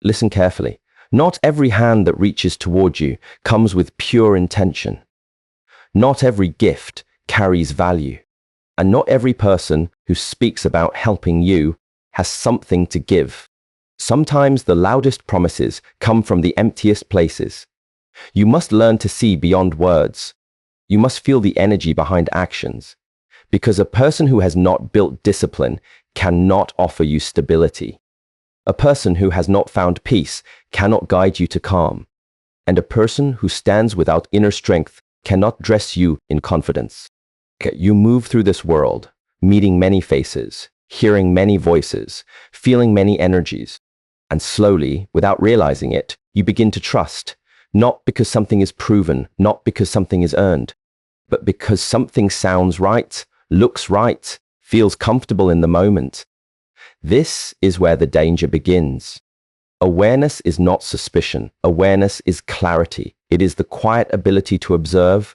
Listen carefully. Not every hand that reaches toward you comes with pure intention. Not every gift carries value. And not every person who speaks about helping you has something to give. Sometimes the loudest promises come from the emptiest places. You must learn to see beyond words. You must feel the energy behind actions. Because a person who has not built discipline cannot offer you stability. A person who has not found peace cannot guide you to calm. And a person who stands without inner strength cannot dress you in confidence. You move through this world, meeting many faces, hearing many voices, feeling many energies. And slowly, without realizing it, you begin to trust, not because something is proven, not because something is earned, but because something sounds right, looks right, feels comfortable in the moment. This is where the danger begins. Awareness is not suspicion. Awareness is clarity. It is the quiet ability to observe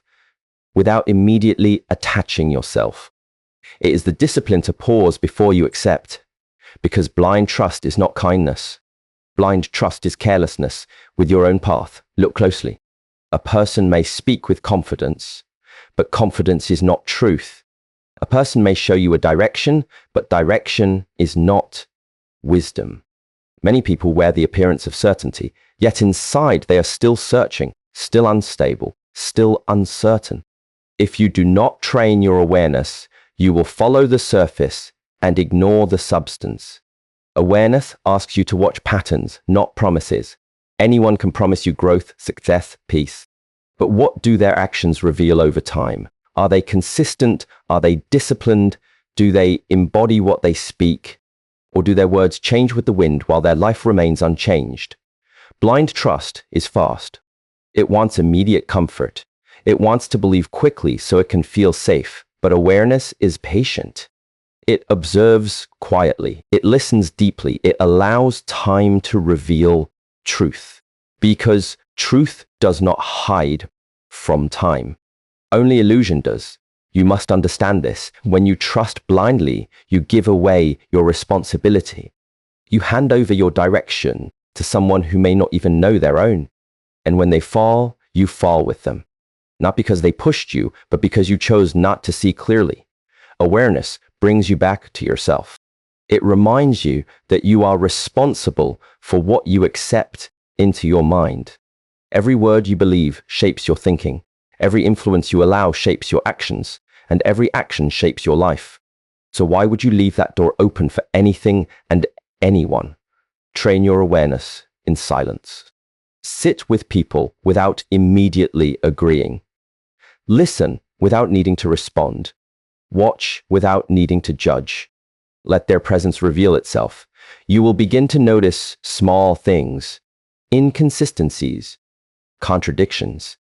without immediately attaching yourself. It is the discipline to pause before you accept, because blind trust is not kindness. Blind trust is carelessness with your own path. Look closely. A person may speak with confidence, but confidence is not truth. A person may show you a direction, but direction is not wisdom. Many people wear the appearance of certainty, yet inside they are still searching, still unstable, still uncertain. If you do not train your awareness, you will follow the surface and ignore the substance. Awareness asks you to watch patterns, not promises. Anyone can promise you growth, success, peace. But what do their actions reveal over time? Are they consistent? Are they disciplined? Do they embody what they speak? Or do their words change with the wind while their life remains unchanged? Blind trust is fast. It wants immediate comfort. It wants to believe quickly so it can feel safe. But awareness is patient. It observes quietly. It listens deeply. It allows time to reveal truth. Because truth does not hide from time. Only illusion does. You must understand this. When you trust blindly, you give away your responsibility. You hand over your direction to someone who may not even know their own. And when they fall, you fall with them. Not because they pushed you, but because you chose not to see clearly. Awareness brings you back to yourself. It reminds you that you are responsible for what you accept into your mind. Every word you believe shapes your thinking. Every influence you allow shapes your actions, and every action shapes your life. So why would you leave that door open for anything and anyone? Train your awareness in silence. Sit with people without immediately agreeing. Listen without needing to respond. Watch without needing to judge. Let their presence reveal itself. You will begin to notice small things, inconsistencies, contradictions,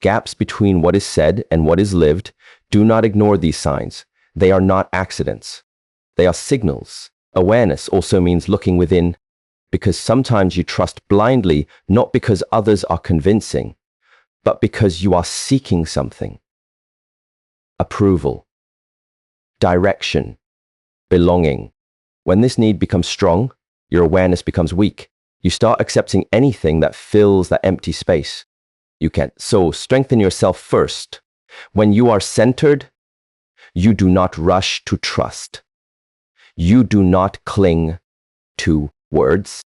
gaps between what is said and what is lived. Do not ignore these signs. They are not accidents. They are signals. Awareness also means looking within, because sometimes you trust blindly, not because others are convincing, but because you are seeking something. Approval, direction, belonging. When this need becomes strong, your awareness becomes weak. You start accepting anything that fills that empty space. You can't. So strengthen yourself first. When you are centered, you do not rush to trust. You do not cling to words.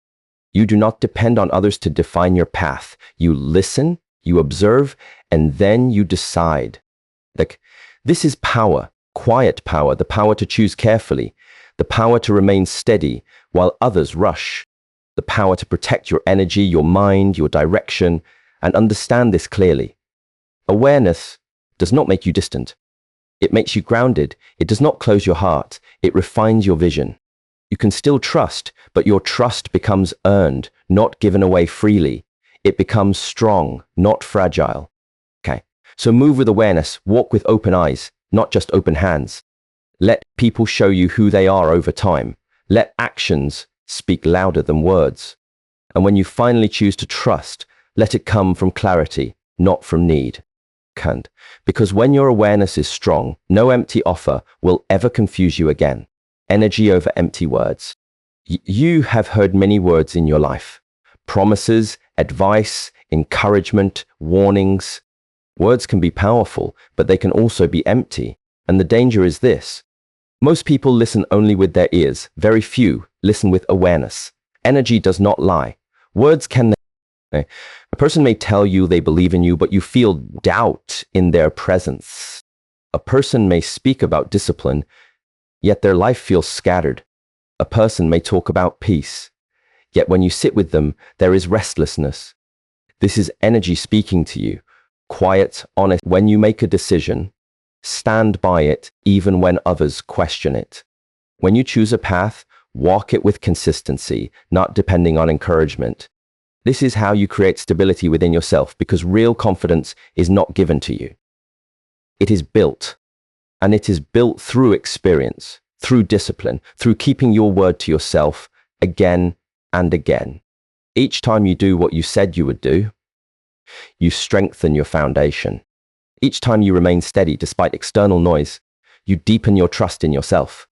You do not depend on others to define your path. You listen, you observe, and then you decide. This is power, quiet power, the power to choose carefully, the power to remain steady while others rush, the power to protect your energy, your mind, your direction, and understand this clearly. Awareness does not make you distant. It makes you grounded. It does not close your heart. It refines your vision. You can still trust, but your trust becomes earned, not given away freely. It becomes strong, not fragile. So move with awareness, walk with open eyes, not just open hands. Let people show you who they are over time. Let actions speak louder than words. And when you finally choose to trust, let it come from clarity, not from need. Because when your awareness is strong, no empty offer will ever confuse you again. Energy over empty words. You have heard many words in your life. Promises, advice, encouragement, warnings. Words can be powerful, but they can also be empty. And the danger is this. Most people listen only with their ears. Very few listen with awareness. Energy does not lie. Words can... A person may tell you they believe in you, but you feel doubt in their presence. A person may speak about discipline, yet their life feels scattered. A person may talk about peace, yet when you sit with them, there is restlessness. This is energy speaking to you. Quiet, honest. When you make a decision, stand by it even when others question it. When you choose a path, walk it with consistency, not depending on encouragement. This is how you create stability within yourself, because real confidence is not given to you. It is built, and it is built through experience, through discipline, through keeping your word to yourself again and again. Each time you do what you said you would do, you strengthen your foundation. Each time you remain steady despite external noise, you deepen your trust in yourself.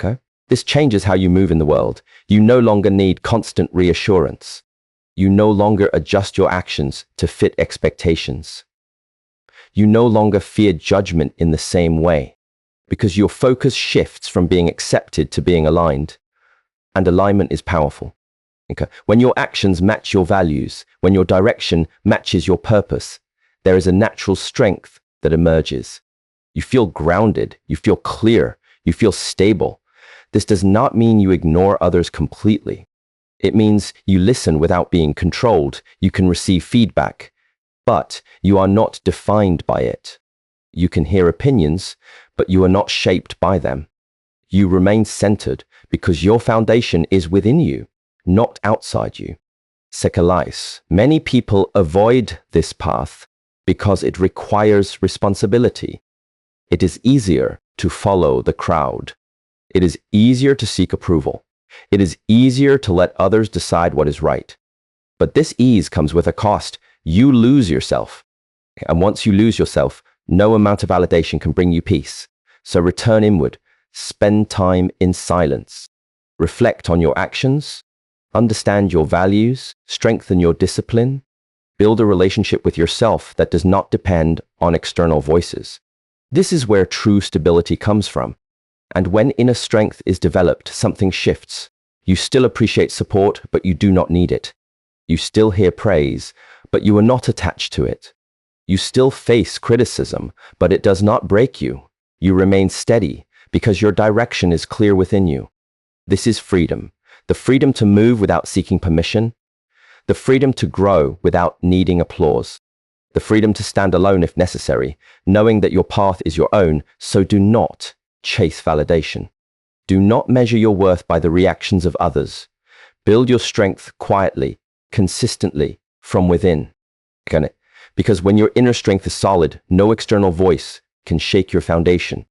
Okay? This changes how you move in the world. You no longer need constant reassurance. You no longer adjust your actions to fit expectations. You no longer fear judgment in the same way, because your focus shifts from being accepted to being aligned. And alignment is powerful. Okay? When your actions match your values, when your direction matches your purpose, there is a natural strength that emerges. You feel grounded, you feel clear, you feel stable. This does not mean you ignore others completely. It means you listen without being controlled. You can receive feedback, but you are not defined by it. You can hear opinions, but you are not shaped by them. You remain centered because your foundation is within you, not outside you. Sekalais. Many people avoid this path because it requires responsibility. It is easier to follow the crowd. It is easier to seek approval. It is easier to let others decide what is right. But this ease comes with a cost. You lose yourself. And once you lose yourself, no amount of validation can bring you peace. So return inward. Spend time in silence. Reflect on your actions. Understand your values. Strengthen your discipline. Build a relationship with yourself that does not depend on external voices. This is where true stability comes from. And when inner strength is developed, something shifts. You still appreciate support, but you do not need it. You still hear praise, but you are not attached to it. You still face criticism, but it does not break you. You remain steady because your direction is clear within you. This is freedom. The freedom to move without seeking permission. The freedom to grow without needing applause. The freedom to stand alone if necessary, knowing that your path is your own, so do not chase validation. Do not measure your worth by the reactions of others. Build your strength quietly, consistently, from within. Because when your inner strength is solid, no external voice can shake your foundation.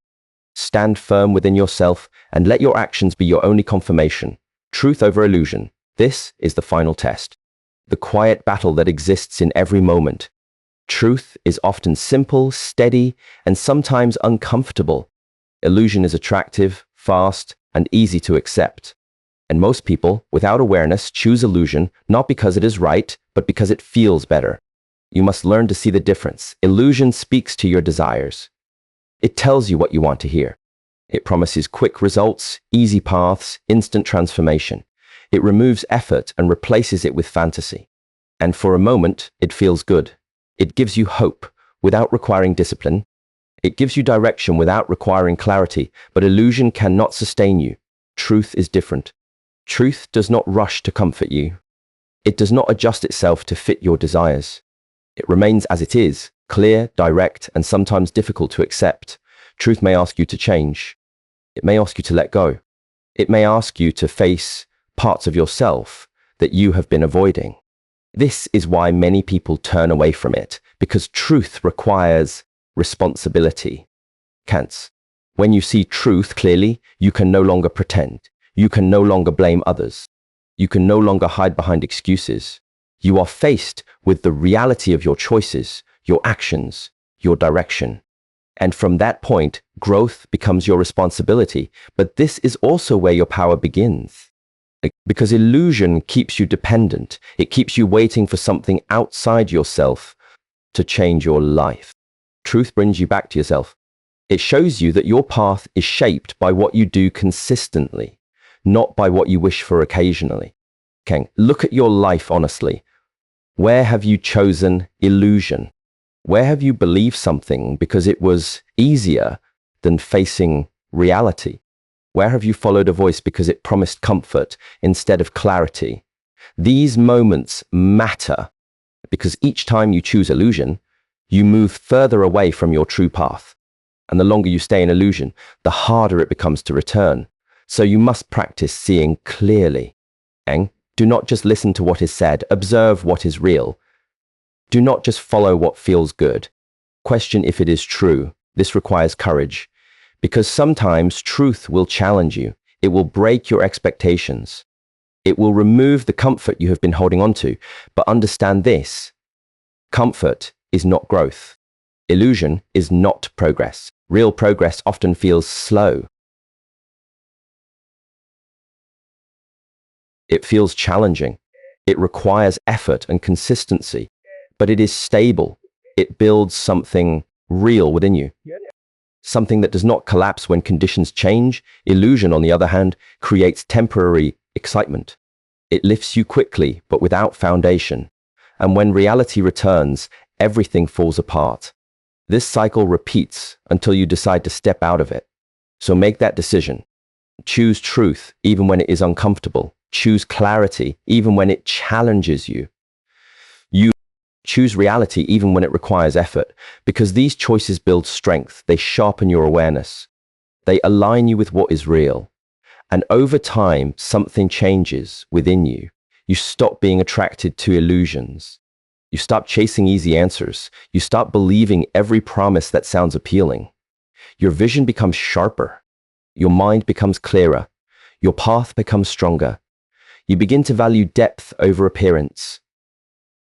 Stand firm within yourself and let your actions be your only confirmation. Truth over illusion. This is the final test. The quiet battle that exists in every moment. Truth is often simple, steady, and sometimes uncomfortable. Illusion is attractive, fast, and easy to accept. And most people, without awareness, choose illusion not because it is right, but because it feels better. You must learn to see the difference. Illusion speaks to your desires. It tells you what you want to hear. It promises quick results, easy paths, instant transformation. It removes effort and replaces it with fantasy. And for a moment, it feels good. It gives you hope without requiring discipline. It gives you direction without requiring clarity, but illusion cannot sustain you. Truth is different. Truth does not rush to comfort you. It does not adjust itself to fit your desires. It remains as it is, clear, direct, and sometimes difficult to accept. Truth may ask you to change. It may ask you to let go. It may ask you to face parts of yourself that you have been avoiding. This is why many people turn away from it, because truth requires responsibility. Hence, when you see truth clearly, you can no longer pretend. You can no longer blame others. You can no longer hide behind excuses. You are faced with the reality of your choices, your actions, your direction. And from that point, growth becomes your responsibility. But this is also where your power begins. Because illusion keeps you dependent. It keeps you waiting for something outside yourself to change your life. Truth brings you back to yourself. It shows you that your path is shaped by what you do consistently, not by what you wish for occasionally. Heng, look at your life honestly. Where have you chosen illusion? Where have you believed something because it was easier than facing reality? Where have you followed a voice because it promised comfort instead of clarity? These moments matter because each time you choose illusion, you move further away from your true path. And the longer you stay in illusion, the harder it becomes to return. So you must practice seeing clearly. Heng, do not just listen to what is said, observe what is real. Do not just follow what feels good. Question if it is true. This requires courage. Because sometimes truth will challenge you. It will break your expectations. It will remove the comfort you have been holding on to. But understand this. Comfort is not growth. Illusion is not progress. Real progress often feels slow. It feels challenging. It requires effort and consistency. But it is stable. It builds something real within you. Something that does not collapse when conditions change. Illusion, on the other hand, creates temporary excitement. It lifts you quickly, but without foundation. And when reality returns, everything falls apart. This cycle repeats until you decide to step out of it. So make that decision. Choose truth, even when it is uncomfortable. Choose clarity, even when it challenges you. Choose reality even when it requires effort, because these choices build strength. They sharpen your awareness. They align you with what is real. And over time, something changes within you. You stop being attracted to illusions. You stop chasing easy answers. You stop believing every promise that sounds appealing. Your vision becomes sharper. Your mind becomes clearer. Your path becomes stronger. You begin to value depth over appearance.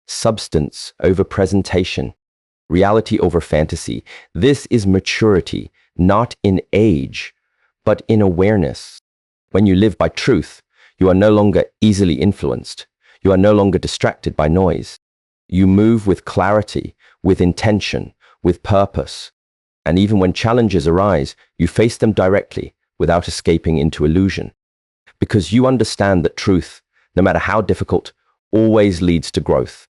Substance over presentation, reality over fantasy. This is maturity, not in age, but in awareness. When you live by truth, you are no longer easily influenced. You are no longer distracted by noise. You move with clarity, with intention, with purpose. And even when challenges arise, you face them directly without escaping into illusion. Because you understand that truth, no matter how difficult, always leads to growth.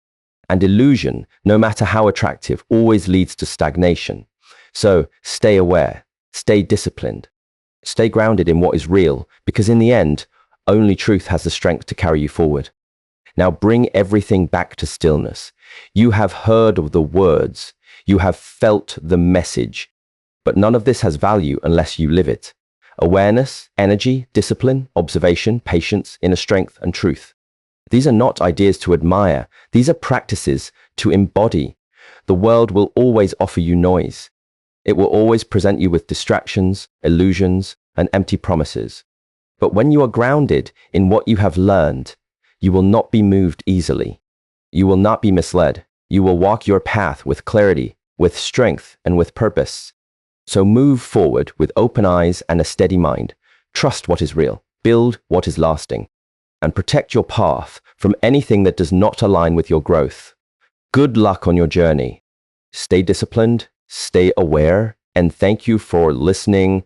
And illusion, no matter how attractive, always leads to stagnation. So stay aware, stay disciplined, stay grounded in what is real, because in the end, only truth has the strength to carry you forward. Now bring everything back to stillness. You have heard of the words, you have felt the message, but none of this has value unless you live it. Awareness, energy, discipline, observation, patience, inner strength, and truth. These are not ideas to admire. These are practices to embody. The world will always offer you noise. It will always present you with distractions, illusions, and empty promises. But when you are grounded in what you have learned, you will not be moved easily. You will not be misled. You will walk your path with clarity, with strength, and with purpose. So move forward with open eyes and a steady mind. Trust what is real. Build what is lasting. And protect your path from anything that does not align with your growth. Good luck on your journey. Stay disciplined, stay aware, and thank you for listening